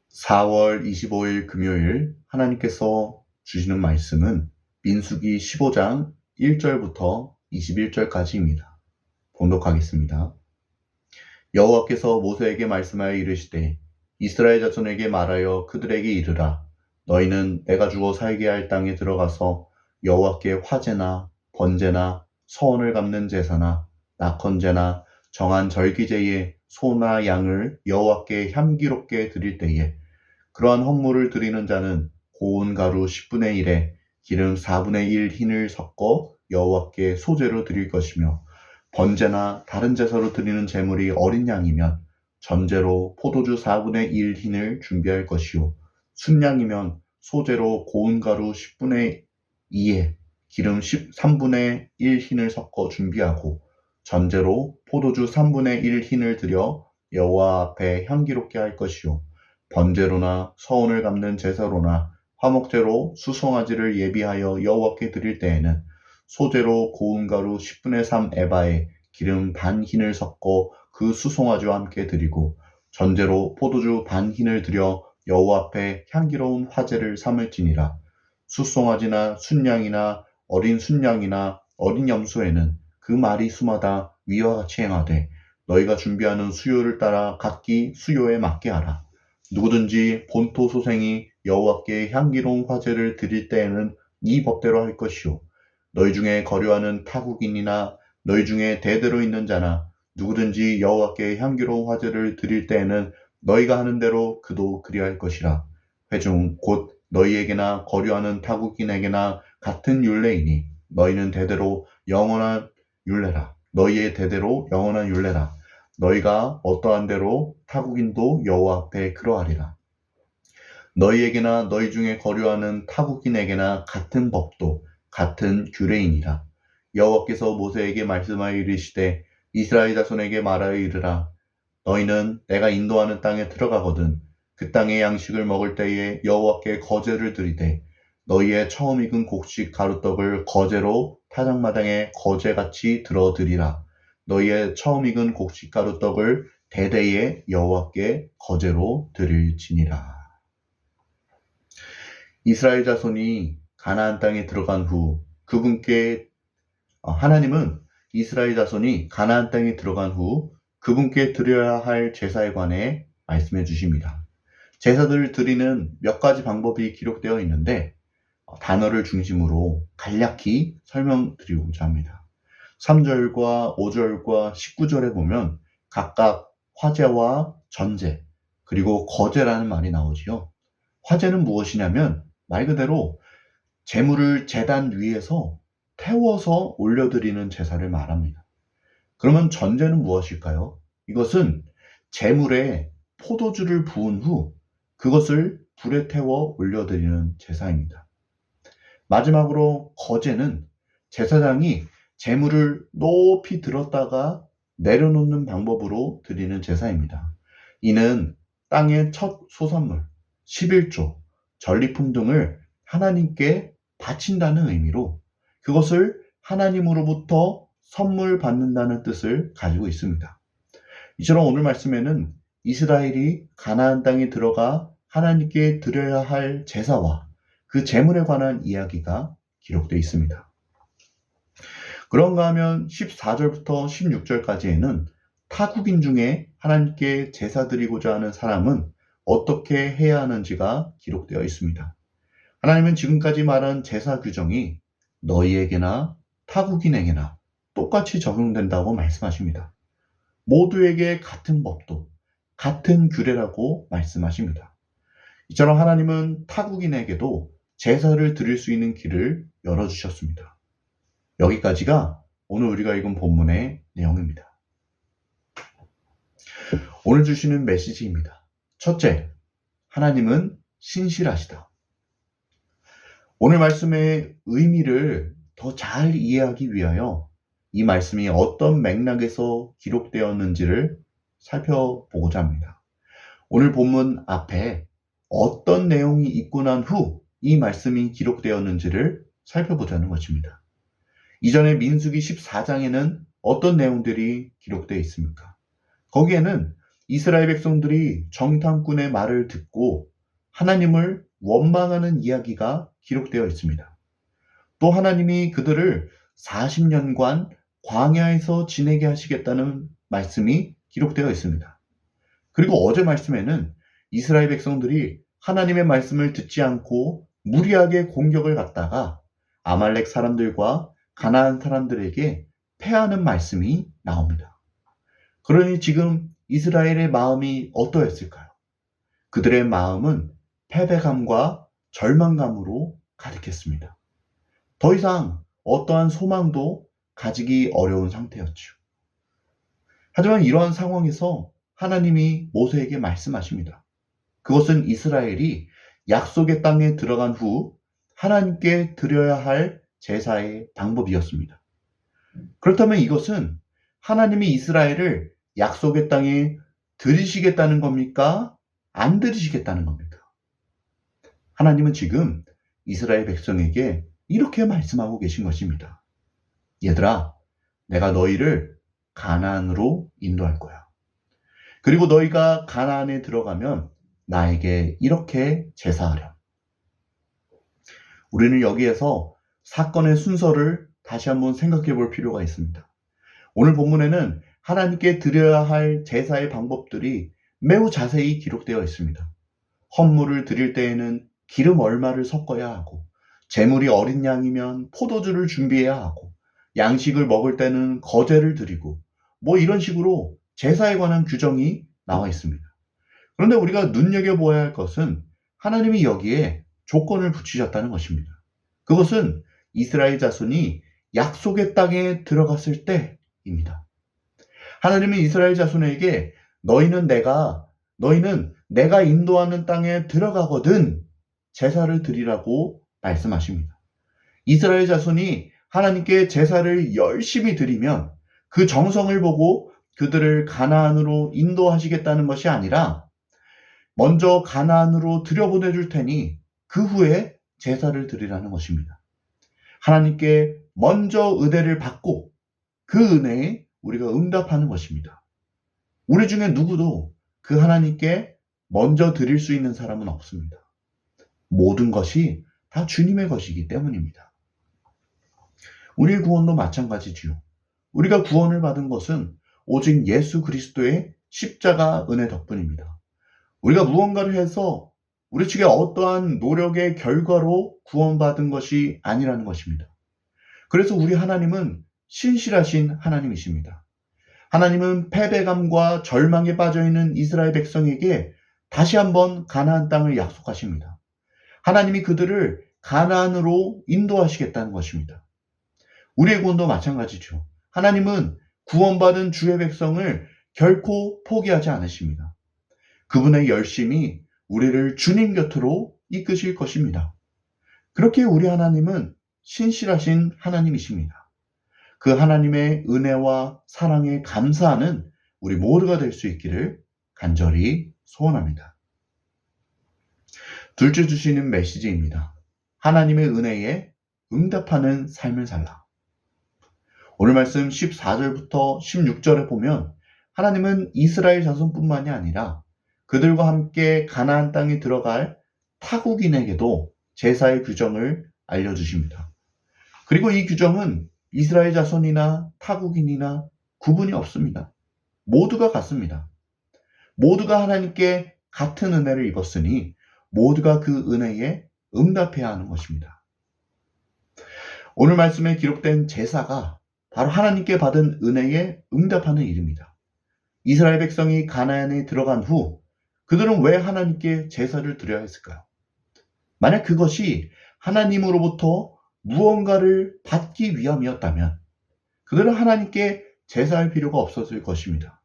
4월 25일 금요일 하나님께서 주시는 말씀은 민수기 15장 1절부터 21절까지입니다. 봉독하겠습니다. 여호와께서 모세에게 말씀하여 이르시되 이스라엘 자손에게 말하여 그들에게 이르라. 너희는 내가 주어 살게 할 땅에 들어가서 여호와께 화제나 번제나 서원을 갚는 제사나 낙헌제나 정한 절기제에 소나 양을 여호와께 향기롭게 드릴 때에 그러한 헌물을 드리는 자는 고운 가루 10분의 1에 기름 4분의 1 흰을 섞어 여호와께 소제로 드릴 것이며 번제나 다른 제사로 드리는 제물이 어린 양이면 전제로 포도주 4분의 1 흰을 준비할 것이요 순양이면 소제로 고운 가루 10분의 2에 기름 3분의 1 흰을 섞어 준비하고 전제로 포도주 3분의 1 흰을 드려 여호와 앞에 향기롭게 할 것이요 번제로나 서원을 갚는 제사로나 화목제로 수송아지를 예비하여 여호와께 드릴 때에는 소제로 고운 가루 10분의 3 에바에 기름 반 흰을 섞어 그 수송아지와 함께 드리고 전제로 포도주 반 흰을 드려 여호와 앞에 향기로운 화제를 삼을지니라. 수송아지나 순양이나 어린 순양이나 어린 염소에는 그 마리 수마다 위와 같이 행하되 너희가 준비하는 수요를 따라 각기 수요에 맞게 하라. 누구든지 본토 소생이 여호와께 향기로운 화제를 드릴 때에는 이 법대로 할 것이요 너희 중에 거류하는 타국인이나 너희 중에 대대로 있는 자나 누구든지 여호와께 향기로운 화제를 드릴 때에는 너희가 하는 대로 그도 그리할 것이라. 회중 곧 너희에게나 거류하는 타국인에게나 같은 율례이니 너희는 대대로 영원한 율례라. 너희의 대대로 영원한 율례라. 너희가 어떠한 대로 타국인도 여호와 앞에 그러하리라. 너희에게나 너희 중에 거류하는 타국인에게나 같은 법도 같은 규례이니라. 여호와께서 모세에게 말씀하여 이르시되 이스라엘 자손에게 말하여 이르라. 너희는 내가 인도하는 땅에 들어가거든 그 땅의 양식을 먹을 때에 여호와께 거제를 드리되 너희의 처음 익은 곡식 가루떡을 거제로 타작마당에 거제같이 들어드리라. 너희의 처음 익은 곡식 가루떡을 대대에 여호와께 거제로 드릴지니라. 이스라엘 자손이 가나안 땅에 들어간 후 하나님은 이스라엘 자손이 가나안 땅에 들어간 후 그분께 드려야 할 제사에 관해 말씀해 주십니다. 제사들을 드리는 몇 가지 방법이 기록되어 있는데 단어를 중심으로 간략히 설명드리고자 합니다. 3절과 5절과 19절에 보면 각각 화제와 전제 그리고 거제라는 말이 나오지요. 화제는 무엇이냐면 말 그대로 제물을 제단 위에서 태워서 올려드리는 제사를 말합니다. 그러면 전제는 무엇일까요? 이것은 제물에 포도주를 부은 후 그것을 불에 태워 올려드리는 제사입니다. 마지막으로 거제는 제사장이 제물을 높이 들었다가 내려놓는 방법으로 드리는 제사입니다. 이는 땅의 첫 소산물, 11조, 전리품 등을 하나님께 바친다는 의미로 그것을 하나님으로부터 선물 받는다는 뜻을 가지고 있습니다. 이처럼 오늘 말씀에는 이스라엘이 가나안 땅에 들어가 하나님께 드려야 할 제사와 그 제물에 관한 이야기가 기록되어 있습니다. 그런가 하면 14절부터 16절까지에는 타국인 중에 하나님께 제사 드리고자 하는 사람은 어떻게 해야 하는지가 기록되어 있습니다. 하나님은 지금까지 말한 제사 규정이 너희에게나 타국인에게나 똑같이 적용된다고 말씀하십니다. 모두에게 같은 법도 같은 규례라고 말씀하십니다. 이처럼 하나님은 타국인에게도 제사를 드릴 수 있는 길을 열어주셨습니다. 여기까지가 오늘 우리가 읽은 본문의 내용입니다. 오늘 주시는 메시지입니다. 첫째, 하나님은 신실하시다. 오늘 말씀의 의미를 더 잘 이해하기 위하여 이 말씀이 어떤 맥락에서 기록되었는지를 살펴보고자 합니다. 오늘 본문 앞에 어떤 내용이 있고 난 후 이 말씀이 기록되었는지를 살펴보자는 것입니다. 이전에 민수기 14장에는 어떤 내용들이 기록되어 있습니까? 거기에는 이스라엘 백성들이 정탐꾼의 말을 듣고 하나님을 원망하는 이야기가 기록되어 있습니다. 또 하나님이 그들을 40년간 광야에서 지내게 하시겠다는 말씀이 기록되어 있습니다. 그리고 어제 말씀에는 이스라엘 백성들이 하나님의 말씀을 듣지 않고 무리하게 공격을 갖다가 아말렉 사람들과 가나안 사람들에게 패하는 말씀이 나옵니다. 그러니 지금 이스라엘의 마음이 어떠했을까요? 그들의 마음은 패배감과 절망감으로 가득했습니다. 더 이상 어떠한 소망도 가지기 어려운 상태였죠. 하지만 이러한 상황에서 하나님이 모세에게 말씀하십니다. 그것은 이스라엘이 약속의 땅에 들어간 후 하나님께 드려야 할 제사의 방법이었습니다. 그렇다면 이것은 하나님이 이스라엘을 약속의 땅에 들이시겠다는 겁니까? 안 들이시겠다는 겁니까? 하나님은 지금 이스라엘 백성에게 이렇게 말씀하고 계신 것입니다. 얘들아, 내가 너희를 가나안으로 인도할 거야. 그리고 너희가 가나안에 들어가면 나에게 이렇게 제사하렴. 우리는 여기에서 사건의 순서를 다시 한번 생각해 볼 필요가 있습니다. 오늘 본문에는 하나님께 드려야 할 제사의 방법들이 매우 자세히 기록되어 있습니다. 헌물을 드릴 때에는 기름 얼마를 섞어야 하고, 제물이 어린 양이면 포도주를 준비해야 하고, 양식을 먹을 때는 거제를 드리고, 이런 식으로 제사에 관한 규정이 나와 있습니다. 그런데 우리가 눈여겨보아야 할 것은 하나님이 여기에 조건을 붙이셨다는 것입니다. 그것은 이스라엘 자손이 약속의 땅에 들어갔을 때입니다. 하나님은 이스라엘 자손에게 너희는 내가 인도하는 땅에 들어가거든 제사를 드리라고 말씀하십니다. 이스라엘 자손이 하나님께 제사를 열심히 드리면 그 정성을 보고 그들을 가나안으로 인도하시겠다는 것이 아니라 먼저 가나안으로 들여보내줄 테니 그 후에 제사를 드리라는 것입니다. 하나님께 먼저 은혜를 받고 그 은혜에 우리가 응답하는 것입니다. 우리 중에 누구도 그 하나님께 먼저 드릴 수 있는 사람은 없습니다. 모든 것이 다 주님의 것이기 때문입니다. 우리의 구원도 마찬가지지요. 우리가 구원을 받은 것은 오직 예수 그리스도의 십자가 은혜 덕분입니다. 우리가 무언가를 해서 우리 측에 어떠한 노력의 결과로 구원받은 것이 아니라는 것입니다. 그래서 우리 하나님은 신실하신 하나님이십니다. 하나님은 패배감과 절망에 빠져있는 이스라엘 백성에게 다시 한번 가나안 땅을 약속하십니다. 하나님이 그들을 가나안으로 인도하시겠다는 것입니다. 우리의 구원도 마찬가지죠. 하나님은 구원받은 주의 백성을 결코 포기하지 않으십니다. 그분의 열심이 우리를 주님 곁으로 이끄실 것입니다. 그렇게 우리 하나님은 신실하신 하나님이십니다. 그 하나님의 은혜와 사랑에 감사하는 우리 모두가 될 수 있기를 간절히 소원합니다. 둘째 주시는 메시지입니다. 하나님의 은혜에 응답하는 삶을 살라. 오늘 말씀 14절부터 16절에 보면 하나님은 이스라엘 자손뿐만이 아니라 그들과 함께 가나안 땅에 들어갈 타국인에게도 제사의 규정을 알려주십니다. 그리고 이 규정은 이스라엘 자손이나 타국인이나 구분이 없습니다. 모두가 같습니다. 모두가 하나님께 같은 은혜를 입었으니 모두가 그 은혜에 응답해야 하는 것입니다. 오늘 말씀에 기록된 제사가 바로 하나님께 받은 은혜에 응답하는 일입니다. 이스라엘 백성이 가나안에 들어간 후 그들은 왜 하나님께 제사를 드려야 했을까요? 만약 그것이 하나님으로부터 무언가를 받기 위함이었다면 그들은 하나님께 제사할 필요가 없었을 것입니다.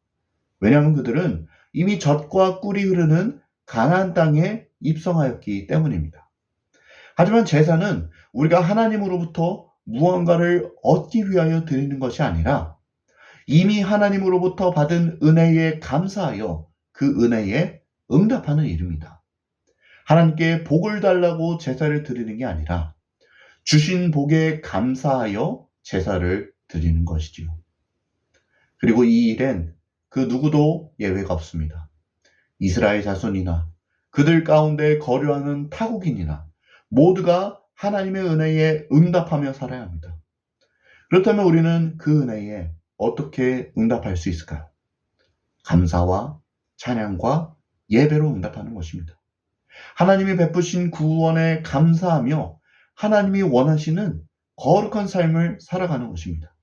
왜냐하면 그들은 이미 젖과 꿀이 흐르는 가나안 땅에 입성하였기 때문입니다. 하지만 제사는 우리가 하나님으로부터 무언가를 얻기 위하여 드리는 것이 아니라 이미 하나님으로부터 받은 은혜에 감사하여 그 은혜에 응답하는 일입니다. 하나님께 복을 달라고 제사를 드리는 게 아니라 주신 복에 감사하여 제사를 드리는 것이지요. 그리고 이 일엔 그 누구도 예외가 없습니다. 이스라엘 자손이나 그들 가운데 거류하는 타국인이나 모두가 하나님의 은혜에 응답하며 살아야 합니다. 그렇다면 우리는 그 은혜에 어떻게 응답할 수 있을까요? 감사와 찬양과 예배로 응답하는 것입니다. 하나님이 베푸신 구원에 감사하며 하나님이 원하시는 거룩한 삶을 살아가는 것입니다.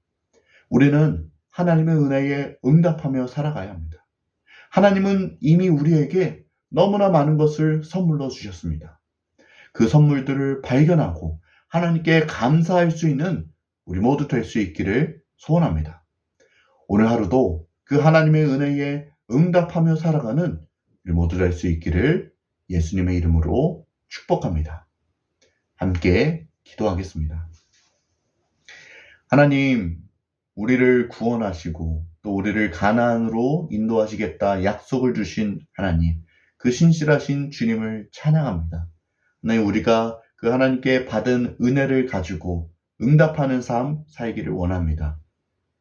우리는 하나님의 은혜에 응답하며 살아가야 합니다. 하나님은 이미 우리에게 너무나 많은 것을 선물로 주셨습니다. 그 선물들을 발견하고 하나님께 감사할 수 있는 우리 모두 될 수 있기를 소원합니다. 오늘 하루도 그 하나님의 은혜에 응답하며 살아가는 우리 모두 될 수 있기를 예수님의 이름으로 축복합니다. 함께 기도하겠습니다. 하나님, 우리를 구원하시고 또 우리를 가나안으로 인도하시겠다 약속을 주신 하나님, 그 신실하신 주님을 찬양합니다. 하나님, 우리가 그 하나님께 받은 은혜를 가지고 응답하는 삶 살기를 원합니다.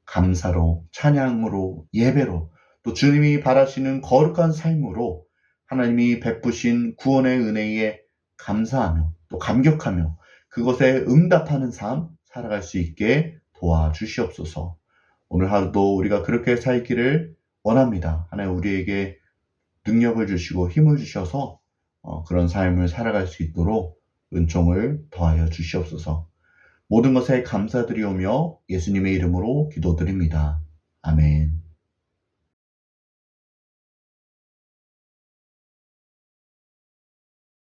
감사로, 찬양으로, 예배로, 또 주님이 바라시는 거룩한 삶으로 하나님이 베푸신 구원의 은혜에 감사하며 또 감격하며 그것에 응답하는 삶 살아갈 수 있게 도와주시옵소서. 오늘 하루도 우리가 그렇게 살기를 원합니다. 하나님, 우리에게 능력을 주시고 힘을 주셔서 그런 삶을 살아갈 수 있도록 은총을 더하여 주시옵소서. 모든 것에 감사드리오며 예수님의 이름으로 기도드립니다. 아멘.